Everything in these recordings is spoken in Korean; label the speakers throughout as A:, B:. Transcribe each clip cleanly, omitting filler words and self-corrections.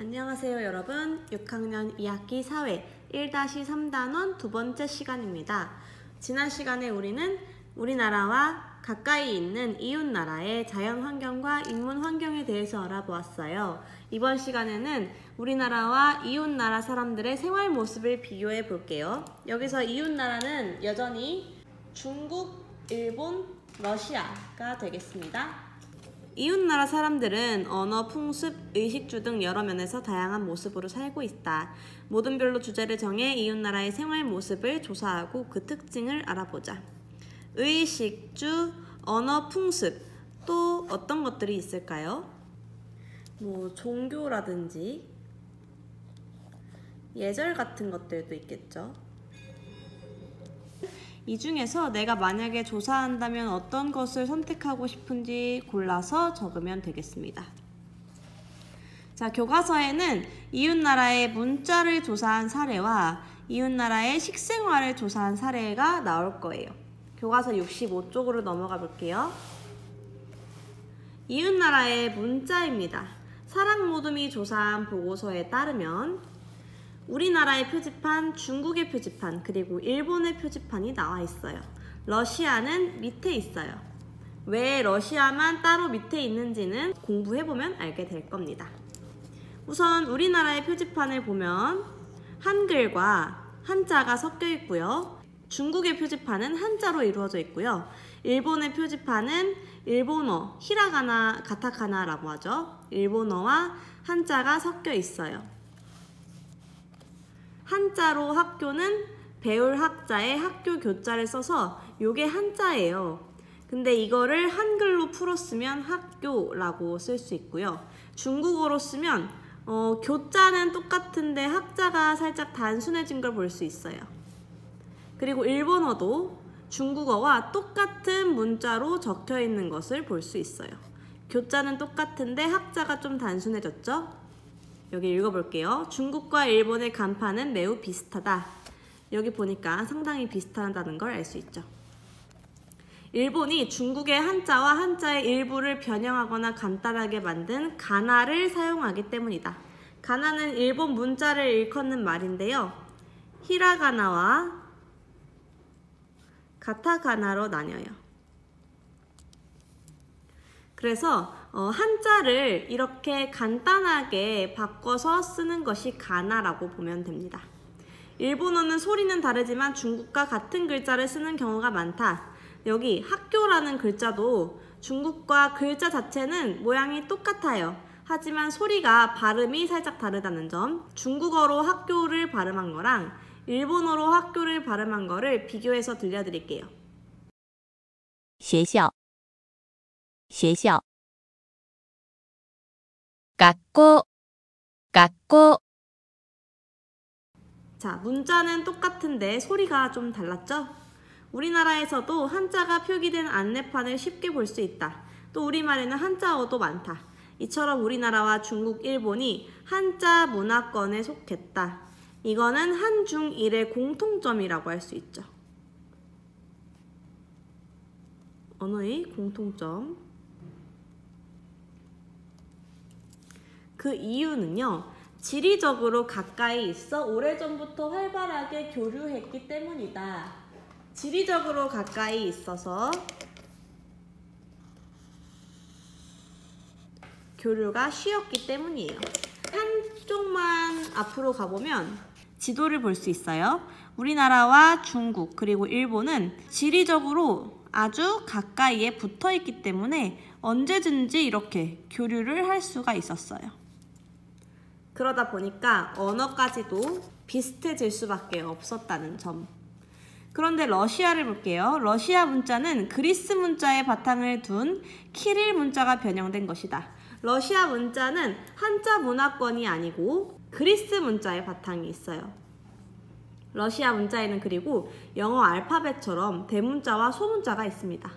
A: 안녕하세요 여러분. 6학년 2학기 사회 1-3단원 두 번째 시간입니다. 지난 시간에 우리는 우리나라와 가까이 있는 이웃나라의 자연환경과 인문환경에 대해서 알아보았어요. 이번 시간에는 우리나라와 이웃나라 사람들의 생활 모습을 비교해 볼게요. 여기서 이웃나라는 여전히 중국, 일본, 러시아가 되겠습니다. 이웃나라 사람들은 언어, 풍습, 의식주 등 여러 면에서 다양한 모습으로 살고 있다. 모든 별로 주제를 정해 이웃나라의 생활 모습을 조사하고 그 특징을 알아보자. 의식주, 언어, 풍습, 또 어떤 것들이 있을까요? 종교라든지 예절 같은 것들도 있겠죠. 이 중에서 내가 만약에 조사한다면 어떤 것을 선택하고 싶은지 골라서 적으면 되겠습니다. 자, 교과서에는 이웃나라의 문자를 조사한 사례와 이웃나라의 식생활을 조사한 사례가 나올 거예요. 교과서 65쪽으로 넘어가 볼게요. 이웃나라의 문자입니다. 사랑모둠이 조사한 보고서에 따르면 우리나라의 표지판, 중국의 표지판, 그리고 일본의 표지판이 나와 있어요. 러시아는 밑에 있어요. 왜 러시아만 따로 밑에 있는지는 공부해보면 알게 될 겁니다. 우선 우리나라의 표지판을 보면 한글과 한자가 섞여 있고요. 중국의 표지판은 한자로 이루어져 있고요. 일본의 표지판은 일본어, 히라가나, 가타카나라고 하죠. 일본어와 한자가 섞여 있어요. 한자로 학교는 배울 학자의 학교 교자를 써서 요게 한자예요. 근데 이거를 한글로 풀었으면 학교라고 쓸 수 있고요. 중국어로 쓰면 교자는 똑같은데 학자가 살짝 단순해진 걸 볼 수 있어요. 그리고 일본어도 중국어와 똑같은 문자로 적혀 있는 것을 볼 수 있어요. 교자는 똑같은데 학자가 좀 단순해졌죠? 여기 읽어볼게요. 중국과 일본의 간판은 매우 비슷하다. 여기 보니까 상당히 비슷하다는 걸 알 수 있죠. 일본이 중국의 한자와 한자의 일부를 변형하거나 간단하게 만든 가나를 사용하기 때문이다. 가나는 일본 문자를 일컫는 말인데요. 히라가나와 가타카나로 나뉘어요. 그래서 한자를 이렇게 간단하게 바꿔서 쓰는 것이 가나라고 보면 됩니다. 일본어는 소리는 다르지만 중국과 같은 글자를 쓰는 경우가 많다. 여기 학교라는 글자도 중국과 글자 자체는 모양이 똑같아요. 하지만 소리가 발음이 살짝 다르다는 점. 중국어로 학교를 발음한 거랑 일본어로 학교를 발음한 거를 비교해서 들려드릴게요.
B: 学校 学校 学校 学校
A: 자, 문자는 똑같은데 소리가 좀 달랐죠? 우리나라에서도 한자가 표기된 안내판을 쉽게 볼 수 있다. 또 우리말에는 한자어도 많다. 이처럼 우리나라와 중국, 일본이 한자 문화권에 속했다. 이거는 한중일의 공통점이라고 할 수 있죠. 언어의 공통점. 그 이유는요, 지리적으로 가까이 있어 오래전부터 활발하게 교류했기 때문이다. 지리적으로 가까이 있어서 교류가 쉬웠기 때문이에요. 한쪽만 앞으로 가보면 지도를 볼 수 있어요. 우리나라와 중국 그리고 일본은 지리적으로 아주 가까이에 붙어 있기 때문에 언제든지 이렇게 교류를 할 수가 있었어요. 그러다 보니까 언어까지도 비슷해질 수밖에 없었다는 점. 그런데 러시아를 볼게요. 러시아 문자는 그리스 문자의 바탕을 둔 키릴 문자가 변형된 것이다. 러시아 문자는 한자 문화권이 아니고 그리스 문자의 바탕이 있어요. 러시아 문자에는 그리고 영어 알파벳처럼 대문자와 소문자가 있습니다.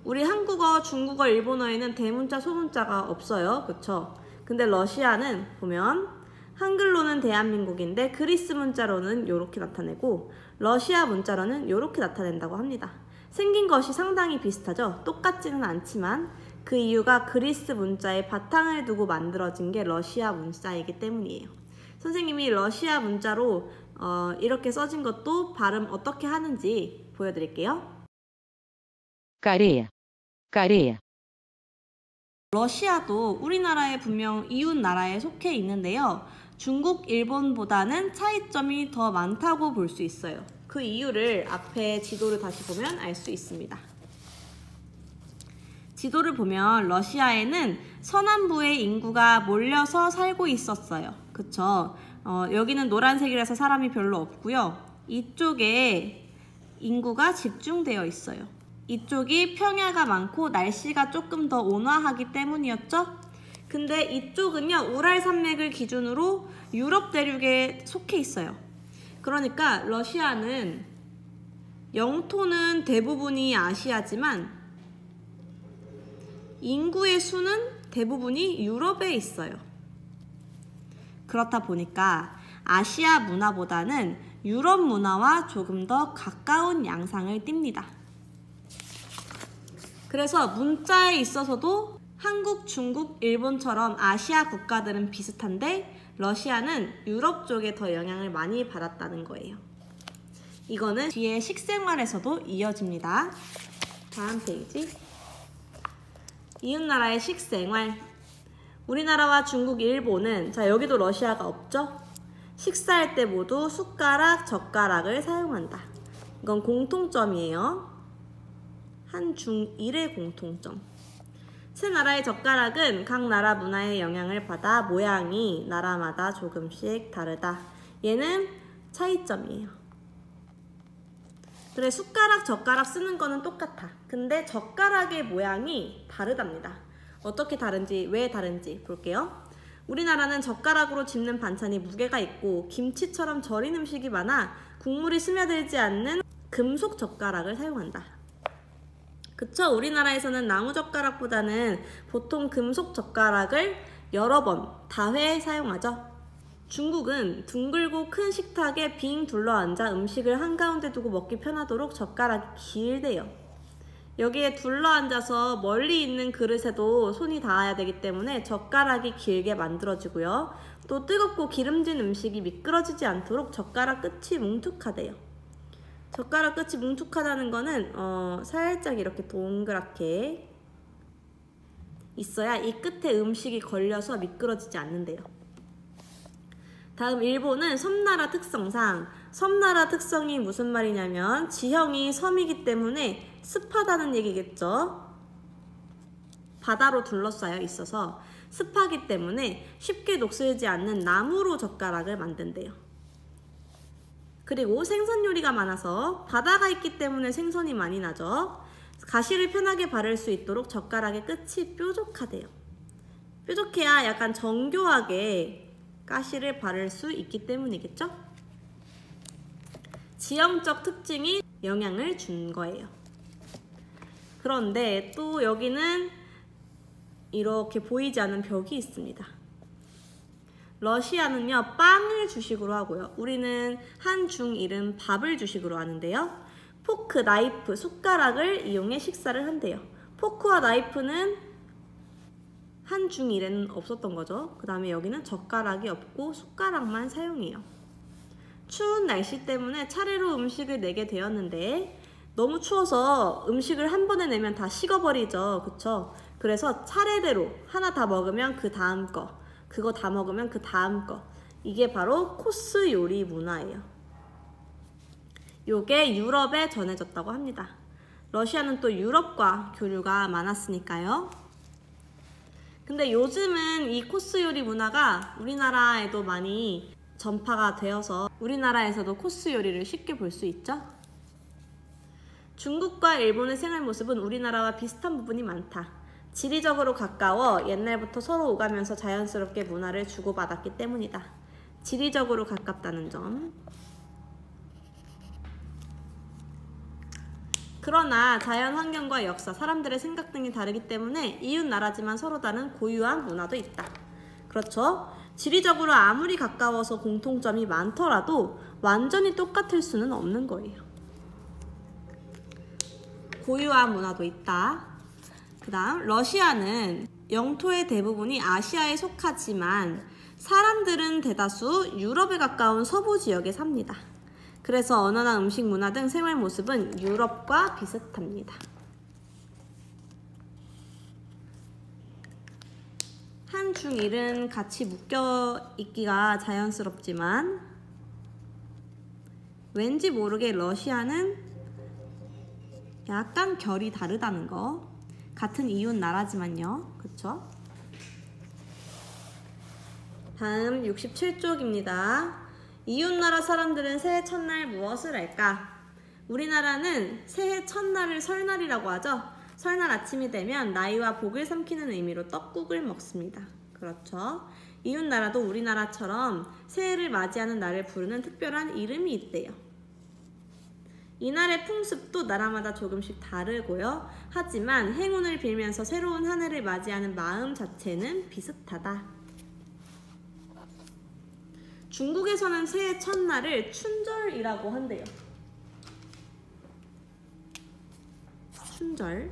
A: 우리 한국어, 중국어, 일본어에는 대문자, 소문자가 없어요. 그쵸? 근데 러시아는 보면 한글로는 대한민국인데 그리스 문자로는 이렇게 나타내고 러시아 문자로는 이렇게 나타낸다고 합니다. 생긴 것이 상당히 비슷하죠? 똑같지는 않지만 그 이유가 그리스 문자의 바탕을 두고 만들어진 게 러시아 문자이기 때문이에요. 선생님이 러시아 문자로 이렇게 써진 것도 발음 어떻게 하는지 보여드릴게요.
B: Корея, Корея,
A: 러시아도 우리나라의 분명 이웃 나라에 속해 있는데요. 중국, 일본보다는 차이점이 더 많다고 볼 수 있어요. 그 이유를 앞에 지도를 다시 보면 알 수 있습니다. 지도를 보면 러시아에는 서남부의 인구가 몰려서 살고 있었어요. 그쵸? 여기는 노란색이라서 사람이 별로 없고요. 이쪽에 인구가 집중되어 있어요. 이쪽이 평야가 많고 날씨가 조금 더 온화하기 때문이었죠? 근데 이쪽은요, 우랄 산맥을 기준으로 유럽 대륙에 속해 있어요. 그러니까 러시아는 영토는 대부분이 아시아지만 인구의 수는 대부분이 유럽에 있어요. 그렇다 보니까 아시아 문화보다는 유럽 문화와 조금 더 가까운 양상을 띱니다. 그래서 문자에 있어서도 한국, 중국, 일본처럼 아시아 국가들은 비슷한데 러시아는 유럽 쪽에 더 영향을 많이 받았다는 거예요. 이거는 뒤에 식생활에서도 이어집니다. 다음 페이지. 이웃나라의 식생활. 우리나라와 중국, 일본은 자 여기도 러시아가 없죠? 식사할 때 모두 숟가락, 젓가락을 사용한다. 이건 공통점이에요. 한, 중, 일의 공통점. 세 나라의 젓가락은 각 나라 문화의 영향을 받아 모양이 나라마다 조금씩 다르다. 얘는 차이점이에요. 그래, 숟가락, 젓가락 쓰는 거는 똑같아. 근데 젓가락의 모양이 다르답니다. 어떻게 다른지, 왜 다른지 볼게요. 우리나라는 젓가락으로 집는 반찬이 무게가 있고 김치처럼 절인 음식이 많아 국물이 스며들지 않는 금속 젓가락을 사용한다. 그쵸? 우리나라에서는 나무 젓가락보다는 보통 금속 젓가락을 여러 번, 다회 사용하죠. 중국은 둥글고 큰 식탁에 빙 둘러앉아 음식을 한가운데 두고 먹기 편하도록 젓가락이 길대요. 여기에 둘러앉아서 멀리 있는 그릇에도 손이 닿아야 되기 때문에 젓가락이 길게 만들어지고요. 또 뜨겁고 기름진 음식이 미끄러지지 않도록 젓가락 끝이 뭉툭하대요. 젓가락 끝이 뭉툭하다는 거는 살짝 이렇게 동그랗게 있어야 이 끝에 음식이 걸려서 미끄러지지 않는데요. 다음 일본은 섬나라 특성상, 섬나라 특성이 무슨 말이냐면 지형이 섬이기 때문에 습하다는 얘기겠죠. 바다로 둘러싸여 있어서 습하기 때문에 쉽게 녹슬지 않는 나무로 젓가락을 만든대요. 그리고 생선 요리가 많아서 바다가 있기 때문에 생선이 많이 나죠. 가시를 편하게 바를 수 있도록 젓가락의 끝이 뾰족하대요. 뾰족해야 약간 정교하게 가시를 바를 수 있기 때문이겠죠? 지형적 특징이 영향을 준 거예요. 그런데 또 여기는 이렇게 보이지 않는 벽이 있습니다. 러시아는요, 빵을 주식으로 하고요. 우리는 한, 중, 일은 밥을 주식으로 하는데요. 포크, 나이프, 숟가락을 이용해 식사를 한대요. 포크와 나이프는 한, 중, 일에는 없었던 거죠. 그 다음에 여기는 젓가락이 없고 숟가락만 사용해요. 추운 날씨 때문에 차례로 음식을 내게 되었는데 너무 추워서 음식을 한 번에 내면 다 식어버리죠. 그쵸? 그래서 차례대로 하나 다 먹으면 그 다음 거, 그거 다 먹으면 그 다음 거. 이게 바로 코스 요리 문화예요. 요게 유럽에 전해졌다고 합니다. 러시아는 또 유럽과 교류가 많았으니까요. 근데 요즘은 이 코스 요리 문화가 우리나라에도 많이 전파가 되어서 우리나라에서도 코스 요리를 쉽게 볼 수 있죠. 중국과 일본의 생활 모습은 우리나라와 비슷한 부분이 많다. 지리적으로 가까워 옛날부터 서로 오가면서 자연스럽게 문화를 주고받았기 때문이다. 지리적으로 가깝다는 점. 그러나 자연 환경과 역사, 사람들의 생각 등이 다르기 때문에 이웃 나라지만 서로 다른 고유한 문화도 있다. 그렇죠? 지리적으로 아무리 가까워서 공통점이 많더라도 완전히 똑같을 수는 없는 거예요. 고유한 문화도 있다. 그 다음 러시아는 영토의 대부분이 아시아에 속하지만 사람들은 대다수 유럽에 가까운 서부 지역에 삽니다. 그래서 언어나 음식, 문화 등 생활 모습은 유럽과 비슷합니다. 한, 중, 일은 같이 묶여 있기가 자연스럽지만 왠지 모르게 러시아는 약간 결이 다르다는 거. 같은 이웃 나라지만요. 그쵸? 다음 67쪽입니다. 이웃나라 사람들은 새해 첫날 무엇을 할까? 우리나라는 새해 첫날을 설날이라고 하죠. 설날 아침이 되면 나이와 복을 삼키는 의미로 떡국을 먹습니다. 그렇죠. 이웃나라도 우리나라처럼 새해를 맞이하는 날을 부르는 특별한 이름이 있대요. 이날의 풍습도 나라마다 조금씩 다르고요. 하지만 행운을 빌면서 새로운 한 해를 맞이하는 마음 자체는 비슷하다. 중국에서는 새해 첫날을 춘절이라고 한대요. 춘절.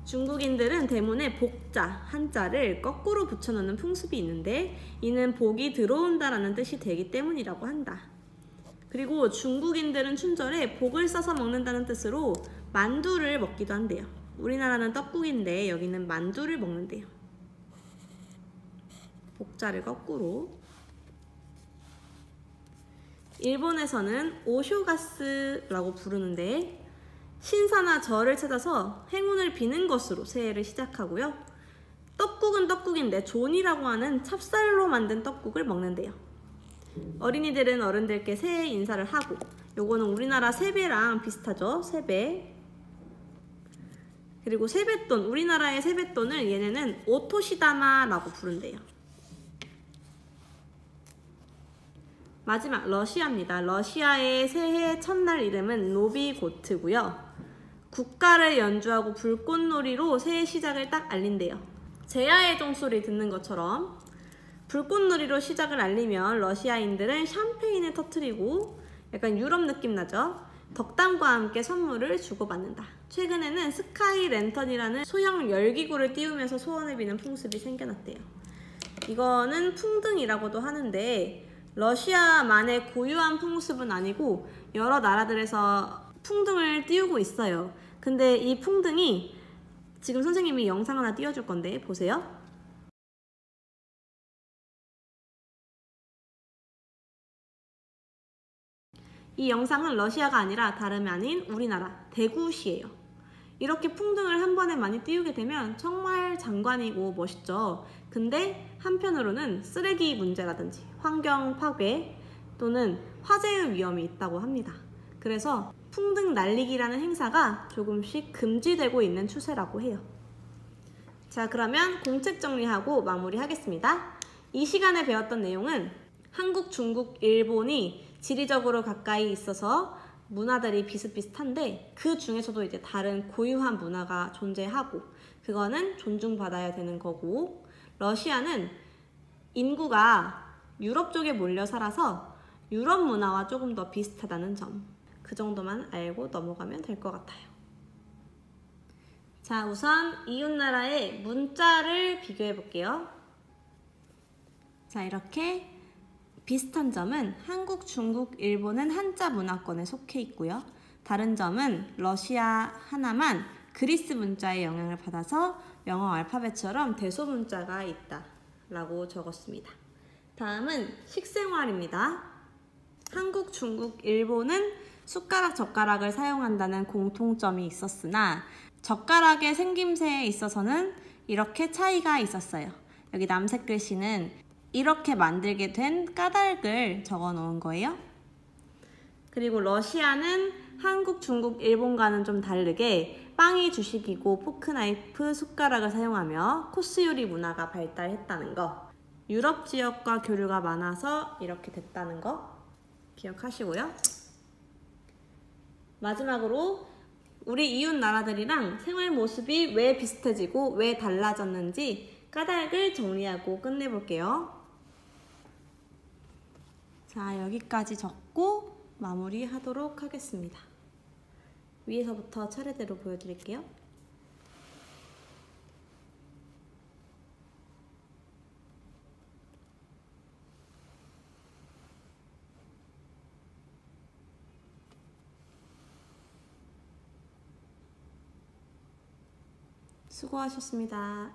A: 중국인들은 대문에 복자, 한자를 거꾸로 붙여놓는 풍습이 있는데 이는 복이 들어온다라는 뜻이 되기 때문이라고 한다. 그리고 중국인들은 춘절에 복을 써서 먹는다는 뜻으로 만두를 먹기도 한대요. 우리나라는 떡국인데 여기는 만두를 먹는데요. 복자를 거꾸로. 일본에서는 오쇼가스라고 부르는데 신사나 절을 찾아서 행운을 비는 것으로 새해를 시작하고요. 떡국은 떡국인데 존이라고 하는 찹쌀로 만든 떡국을 먹는데요. 어린이들은 어른들께 새해 인사를 하고, 요거는 우리나라 세배랑 비슷하죠. 세배. 그리고 세뱃돈, 우리나라의 세뱃돈을 얘네는 오토시다마라고 부른대요. 마지막 러시아입니다. 러시아의 새해 첫날 이름은 노비고트고요. 국가를 연주하고 불꽃놀이로 새해 시작을 딱 알린대요. 제야의 종소리 듣는 것처럼 불꽃놀이로 시작을 알리면 러시아인들은 샴페인을 터뜨리고 약간 유럽 느낌 나죠? 덕담과 함께 선물을 주고받는다. 최근에는 스카이 랜턴이라는 소형 열기구를 띄우면서 소원을 비는 풍습이 생겨났대요. 이거는 풍등이라고도 하는데 러시아만의 고유한 풍습은 아니고 여러 나라들에서 풍등을 띄우고 있어요. 근데 이 풍등이 지금 선생님이 영상 하나 띄워줄 건데 보세요. 이 영상은 러시아가 아니라 다름이 아닌 우리나라 대구시예요. 이렇게 풍등을 한 번에 많이 띄우게 되면 정말 장관이고 멋있죠. 근데 한편으로는 쓰레기 문제라든지 환경 파괴 또는 화재의 위험이 있다고 합니다. 그래서 풍등 날리기라는 행사가 조금씩 금지되고 있는 추세라고 해요. 자, 그러면 공책 정리하고 마무리하겠습니다. 이 시간에 배웠던 내용은 한국, 중국, 일본이 지리적으로 가까이 있어서 문화들이 비슷비슷한데 그 중에서도 이제 다른 고유한 문화가 존재하고 그거는 존중받아야 되는 거고, 러시아는 인구가 유럽 쪽에 몰려 살아서 유럽 문화와 조금 더 비슷하다는 점, 그 정도만 알고 넘어가면 될 것 같아요. 자, 우선 이웃나라의 문자를 비교해 볼게요. 자, 이렇게 비슷한 점은 한국, 중국, 일본은 한자 문화권에 속해 있고요. 다른 점은 러시아 하나만 그리스 문자의 영향을 받아서 영어 알파벳처럼 대소 문자가 있다 라고 적었습니다. 다음은 식생활입니다. 한국, 중국, 일본은 숟가락, 젓가락을 사용한다는 공통점이 있었으나 젓가락의 생김새에 있어서는 이렇게 차이가 있었어요. 여기 남색 글씨는 이렇게 만들게 된 까닭을 적어 놓은 거예요. 그리고 러시아는 한국, 중국, 일본과는 좀 다르게 빵이 주식이고 포크, 나이프, 숟가락을 사용하며 코스 요리 문화가 발달했다는 거, 유럽 지역과 교류가 많아서 이렇게 됐다는 거 기억하시고요. 마지막으로 우리 이웃 나라들이랑 생활 모습이 왜 비슷해지고 왜 달라졌는지 까닭을 정리하고 끝내볼게요. 자, 여기까지 적고 마무리하도록 하겠습니다. 위에서부터 차례대로 보여드릴게요. 수고하셨습니다.